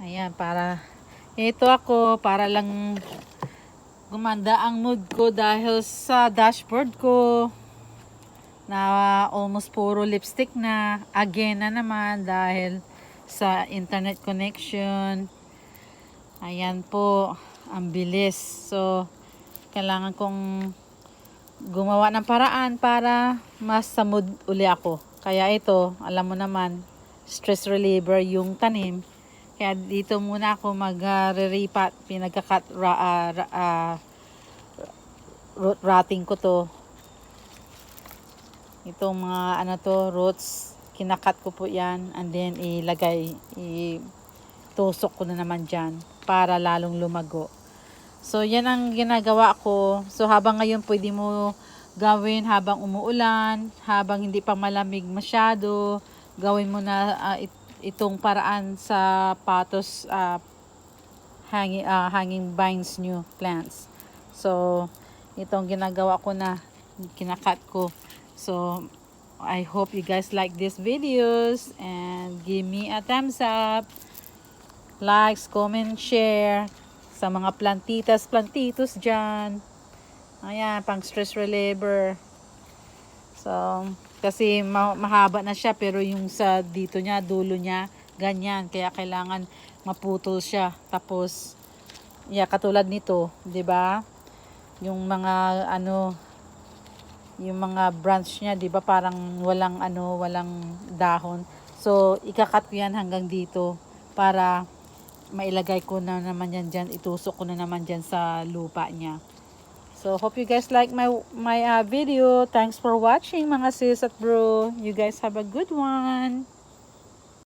Ayan, ito ako, para lang gumanda ang mood ko dahil sa dashboard ko na almost puro lipstick na. Again na naman dahil sa internet connection. Ayan po, ang bilis. So, kailangan kong gumawa ng paraan para mas sa mood uli ako. Kaya ito, alam mo naman, stress reliever yung tanim. Kaya dito muna ako mag-re-repat, pinagka-cut root rotting ko to. Itong mga ano to, roots, kinakat ko po yan, and then itusok ko na naman dyan para lalong lumago. So yan ang ginagawa ko. So habang ngayon pwede mo gawin habang umuulan, habang hindi pa malamig masyado, gawin mo na itong paraan sa patos hanging vines new plants. So itong ginagawa ko na, kinakat ko. So I hope you guys like these videos and give me a thumbs up, likes, comment, share sa mga plantitos dyan. Ayan, pang stress reliever. So, kasi mahaba na siya, pero yung sa dito niya, dulo niya, ganyan. Kaya kailangan maputol siya. Tapos, katulad nito, 'di ba? Yung mga yung mga branch niya, 'di ba, parang walang dahon. So, ikakat ko yan hanggang dito para mailagay ko na naman yan dyan, itusok ko na naman dyan sa lupa niya. So, hope you guys like my video. Thanks for watching, mga sis at bro. You guys have a good one.